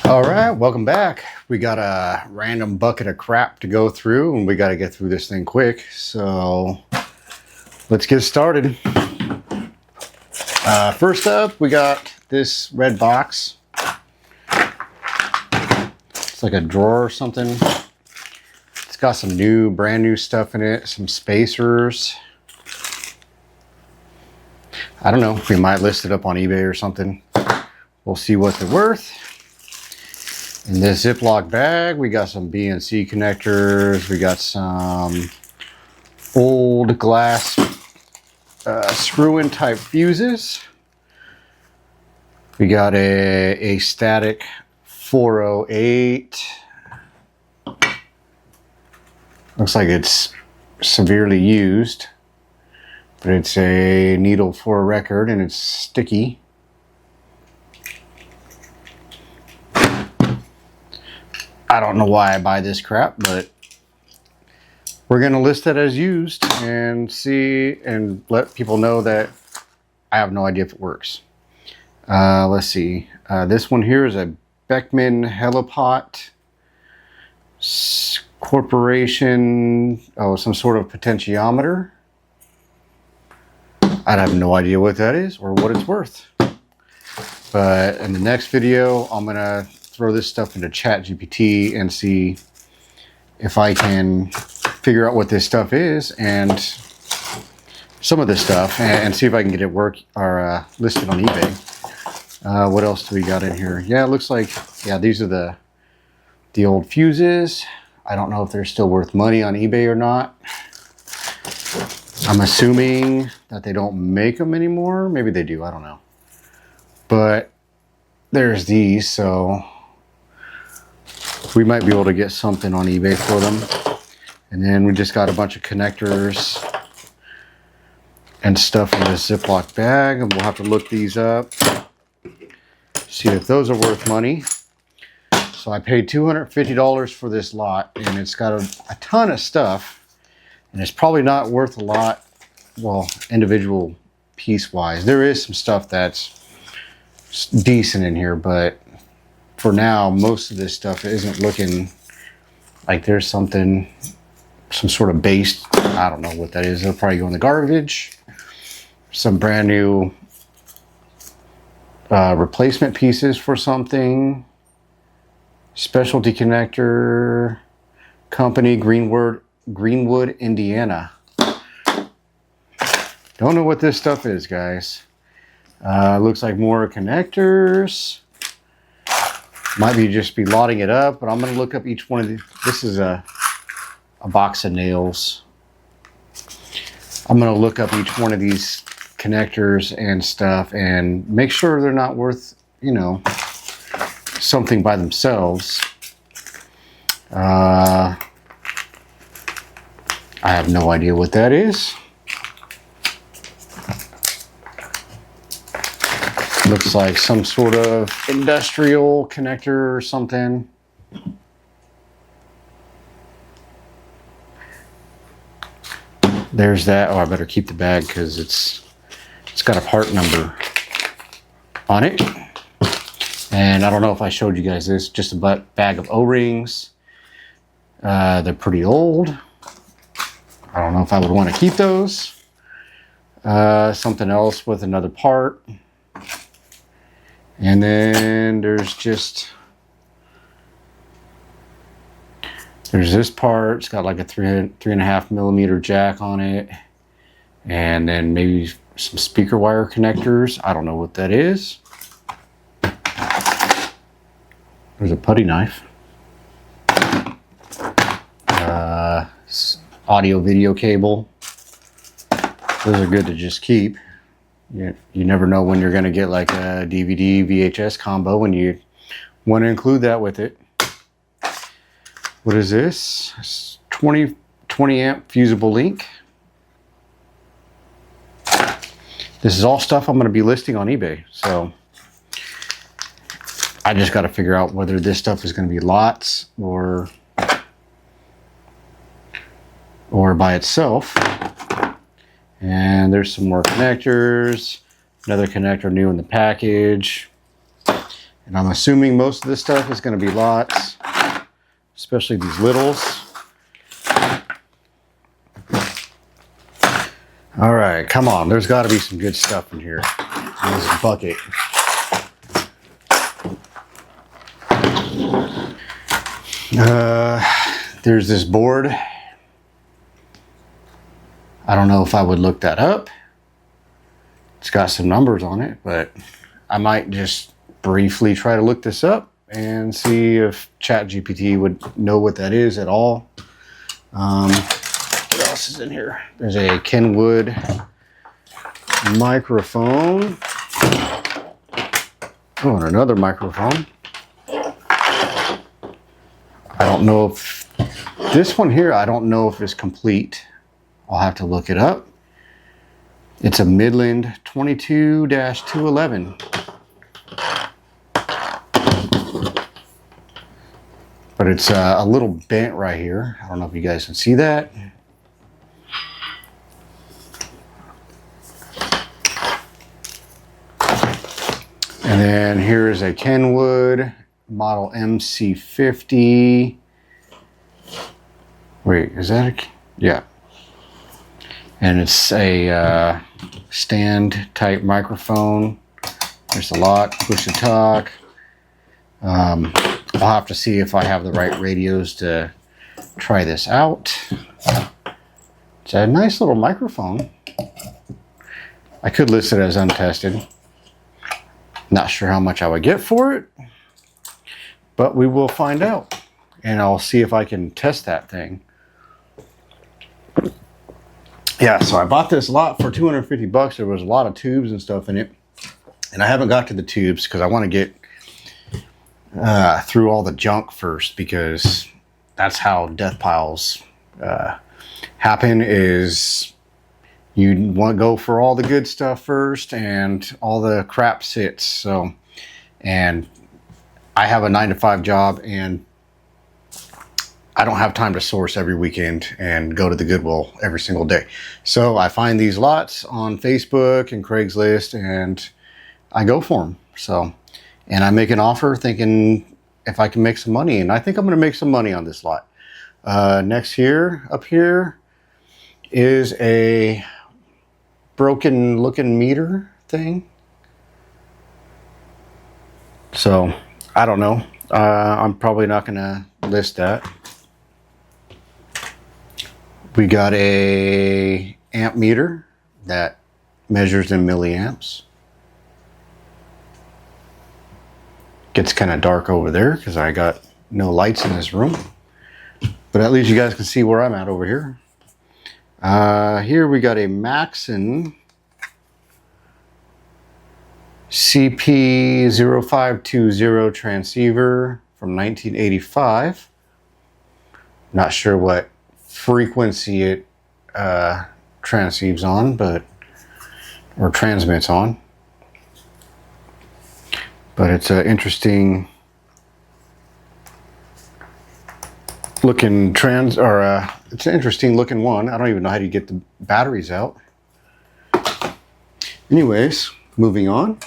All right, welcome back. We got a random bucket of crap to go through, and we got to get through this thing quick. So let's get started. First up, we got this red box. It's like a drawer or something. It's got some brand new stuff in it, some spacers. I don't know, we might list it up on eBay or something. We'll see what they're worth. In this Ziploc bag, we got some BNC connectors. We got some old glass screw-in type fuses. We got a static 408. Looks like it's severely used, but it's a needle for a record and it's sticky. I don't know why I buy this crap, but we're going to list it as used and see and let people know that I have no idea if it works. Let's see. This one here is a Beckman Helipot Corporation. Oh, some sort of potentiometer. I have no idea what that is or what it's worth. But in the next video, I'm going to throw this stuff into ChatGPT and see if I can figure out what this stuff is and some of this stuff and see if I can get it listed on eBay. What else do we got in here? Yeah, it looks like, yeah, these are the old fuses. I don't know if they're still worth money on eBay or not. I'm assuming that they don't make them anymore. Maybe they do, I don't know. But there's these, so we might be able to get something on eBay for them. And then we just got a bunch of connectors and stuff in this Ziploc bag, and we'll have to look these up, see if those are worth money. So I paid $250 for this lot, and it's got a ton of stuff, and it's probably not worth a lot, well, individual piece-wise. There is some stuff that's decent in here, but for now, most of this stuff isn't looking like there's some sort of base. I don't know what that is. It'll probably go in the garbage. Some brand new replacement pieces for something. Specialty connector company, Greenwood, Indiana. Don't know what this stuff is, guys. Looks like more connectors. Might be just be lotting it up, but I'm going to look up each one of these. This is a box of nails. I'm going to look up each one of these connectors and stuff and make sure they're not worth, you know, something by themselves. I have no idea what that is. Looks like some sort of industrial connector or something. There's that. Oh, I better keep the bag because it's got a part number on it. And I don't know if I showed you guys this, just a bag of O-rings. They're pretty old. I don't know if I would want to keep those. Something else with another part. And then there's this part. It's got like a 3.5 millimeter jack on it. And then maybe some speaker wire connectors. I don't know what that is. There's a putty knife. Audio video cable. Those are good to just keep. You never know when you're going to get like a DVD, VHS combo, and you want to include that with it. What is this? 20 amp fusible link. This is all stuff I'm going to be listing on eBay. So I just got to figure out whether this stuff is going to be lots or by itself. And there's some more connectors, another connector new in the package. And I'm assuming most of this stuff is going to be lots, especially these littles. All right, come on. There's got to be some good stuff in here. In this bucket. There's this board. I don't know if I would look that up. It's got some numbers on it, but I might just briefly try to look this up and see if ChatGPT would know what that is at all. What else is in here? There's a Kenwood microphone. Oh, and another microphone. I don't know if this one here, I don't know if it's complete. I'll have to look it up. It's a Midland 22-211. But it's a little bent right here. I don't know if you guys can see that. And then here is a Kenwood model MC50. Wait, is that a... Yeah. And it's a stand type microphone. There's a lot, push to talk. I'll have to see if I have the right radios to try this out. It's a nice little microphone. I could list it as untested. Not sure how much I would get for it, but we will find out. And I'll see if I can test that thing. Yeah, so I bought this lot for 250 bucks. There was a lot of tubes and stuff in it. And I haven't got to the tubes because I want to get through all the junk first, because that's how death piles happen, is you want to go for all the good stuff first and all the crap sits. So, and I have a 9-to-5 job and I don't have time to source every weekend and go to the Goodwill every single day. So I find these lots on Facebook and Craigslist and I go for them. So, and I make an offer thinking if I can make some money, and I think I'm going to make some money on this lot. Next here, up here, is a broken looking meter thing. So I don't know. I'm probably not going to list that. We got a amp meter that measures in milliamps. Gets kind of dark over there because I got no lights in this room, but at least you guys can see where I'm at over here. Here we got a Maxon CP0520 transceiver from 1985. Not sure what frequency it transceives on, or transmits on. But it's an interesting looking it's an interesting looking one. I don't even know how to get the batteries out. Anyways, moving on.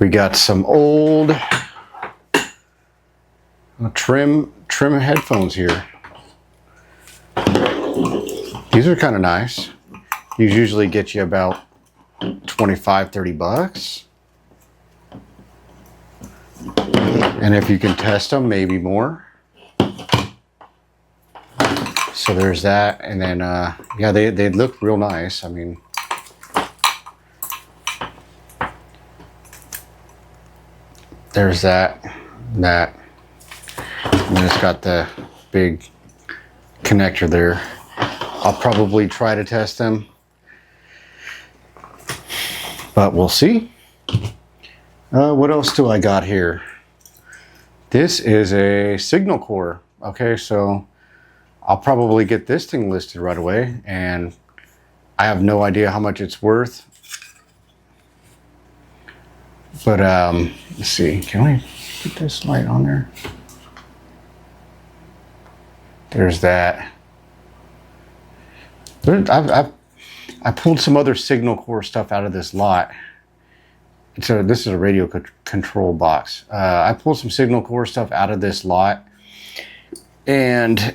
We got some old trim headphones here. These are kind of nice. These usually get you about 25-30 bucks, and if you can test them, maybe more. So there's that. And then yeah, they look real nice. I mean, there's that, and then it's got the big connector there. I'll probably try to test them, but we'll see. What else do I got here? This is a signal core. Okay, so I'll probably get this thing listed right away, and I have no idea how much it's worth. But let's see, can we put this light on there? There's that. I pulled some other signal core stuff out of this lot this is a radio control box. I pulled some signal core stuff out of this lot, and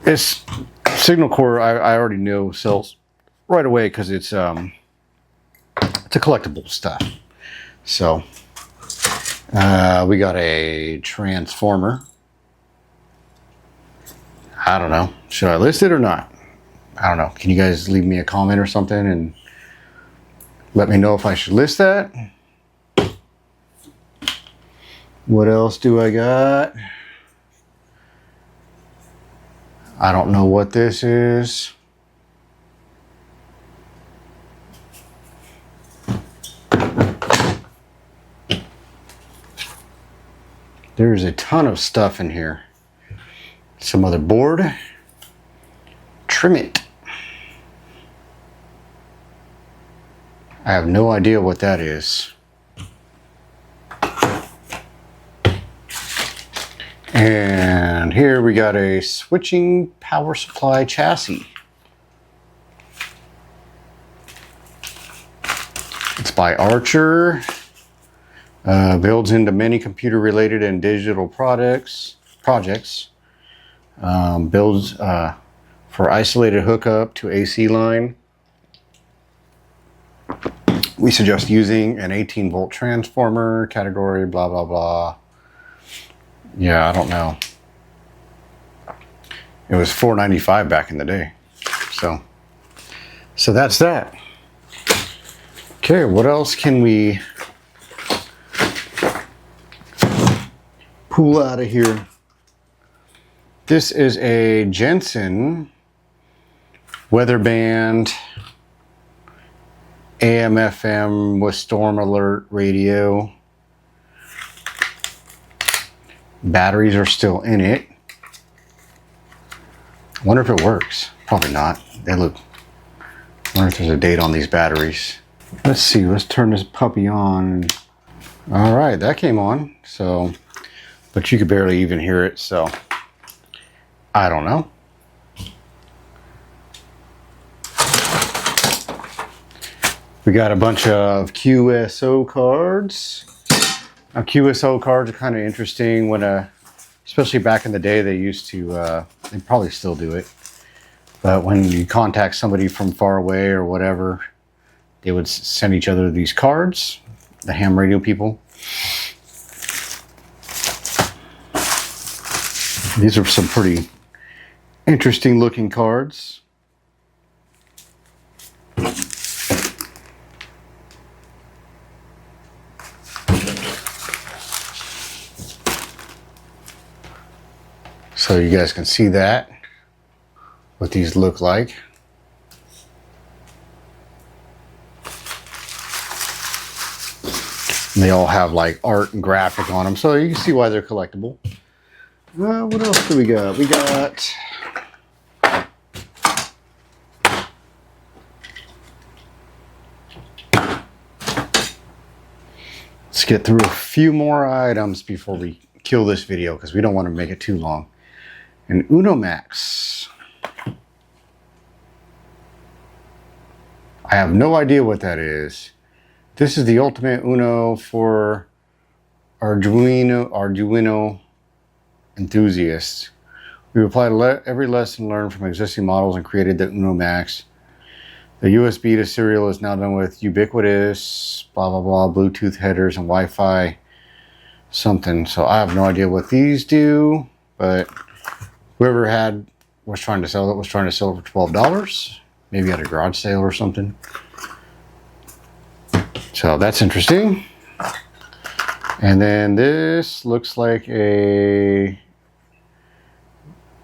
this signal core I already know sells right away because it's a collectible stuff. So we got a transformer. I don't know. Should I list it or not? I don't know. Can you guys leave me a comment or something and let me know if I should list that? What else do I got? I don't know what this is. There's a ton of stuff in here. Some other board. Trim it. I have no idea what that is. And here we got a switching power supply chassis. It's by Archer. Builds into many computer related and digital projects. Builds for isolated hookup to AC line. We suggest using an 18-volt transformer, category, blah, blah, blah. Yeah, I don't know. It was $4.95 back in the day. So that's that. Okay, what else can we pull out of here? This is a Jensen weather band AM FM with storm alert radio. Batteries are still in it. I wonder if it works. Probably not. They look. I wonder if there's a date on these batteries. Let's see. Let's turn this puppy on. All right, that came on. So, but you could barely even hear it. So, I don't know. We got a bunch of QSO cards. Now, QSO cards are kind of interesting when, especially back in the day, they used to, they probably still do it. But when you contact somebody from far away or whatever, they would send each other these cards, the ham radio people. These are some pretty interesting looking cards. So you guys can see that, what these look like. And they all have like art and graphic on them, so you can see why they're collectible. What else do we got? We got let's get through a few more items before we kill this video because we don't want to make it too long. An Uno Max. I have no idea what that is. This is the ultimate Uno for Arduino enthusiasts. We applied every lesson learned from existing models and created the Uno Max. The USB to serial is now done with ubiquitous, blah, blah, blah, Bluetooth headers and Wi-Fi something. So I have no idea what these do, but whoever was trying to sell it for $12, maybe at a garage sale or something. So that's interesting. And then this looks like a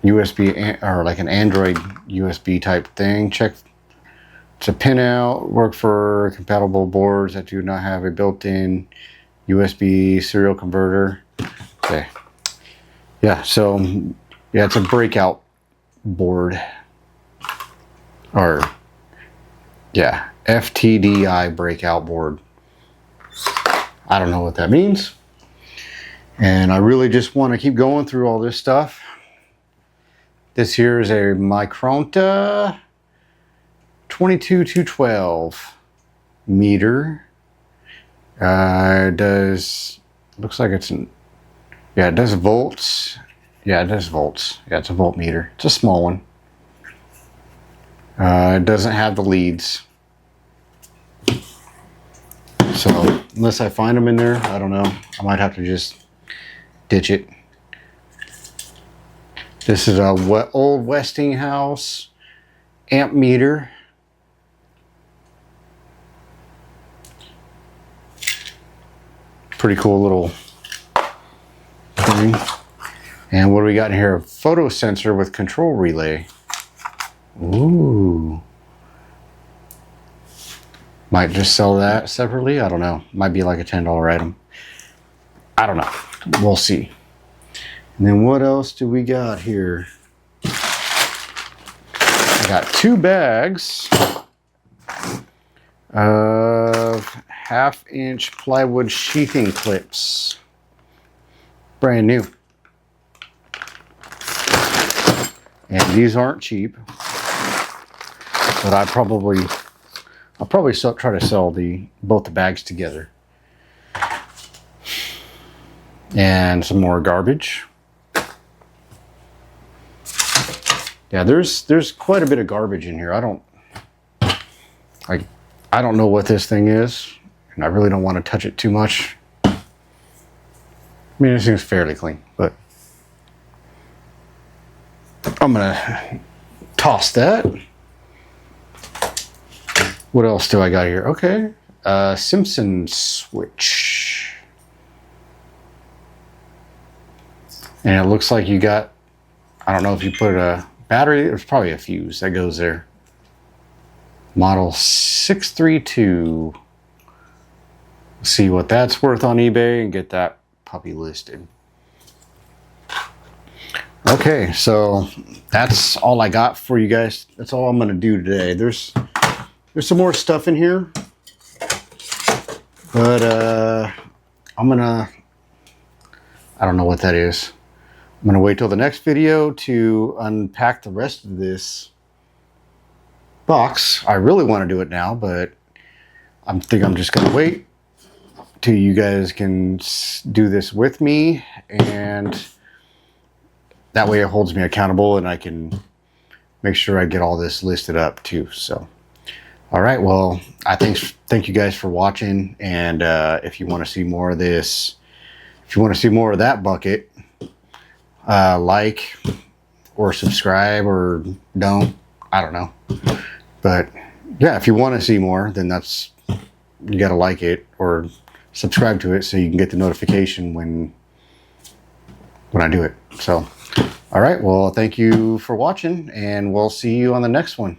USB or like an Android USB type thing. It's a pinout, work for compatible boards that do not have a built-in USB serial converter. Okay. Yeah, so yeah, it's a breakout board. Or yeah, FTDI breakout board. I don't know what that means. And I really just want to keep going through all this stuff. This here is a Micronta 22212 meter. It does, looks like it's, yeah, it does volts. Yeah, it does volts. Yeah, it's a voltmeter. It's a small one. It doesn't have the leads. So unless I find them in there, I don't know. I might have to just ditch it. This is a old Westinghouse amp meter. Pretty cool little thing. And what do we got in here? A photo sensor with control relay. Ooh. Might just sell that separately. I don't know. Might be like a $10 item. I don't know. We'll see. And then what else do we got here? I got 2 bags of 1/2-inch plywood sheathing clips. Brand new. And these aren't cheap. But I'll probably try to sell both the bags together. And some more garbage. Yeah, there's quite a bit of garbage in here. I don't know what this thing is, and I really don't want to touch it too much. I mean, it seems fairly clean, but I'm gonna toss that. What else do I got here? Okay, Simpson switch. And it looks like you got, I don't know if you put a battery, there's probably a fuse that goes there. Model 632. See what that's worth on eBay and get that puppy listed. Okay, so that's all I got for you guys. That's all I'm gonna do today. There's some more stuff in here, but I don't know what that is. I'm gonna wait till the next video to unpack the rest of this box. I really want to do it now, but I think I'm just gonna wait till you guys can do this with me, and that way it holds me accountable and I can make sure I get all this listed up too. So all right, well, I thank you guys for watching, and if you want to see more of this, if you want to see more of that bucket, like or subscribe, or don't, I don't know. But yeah, if you want to see more, then you got to like it or subscribe to it so you can get the notification when I do it. So all right, well, thank you for watching, and we'll see you on the next one.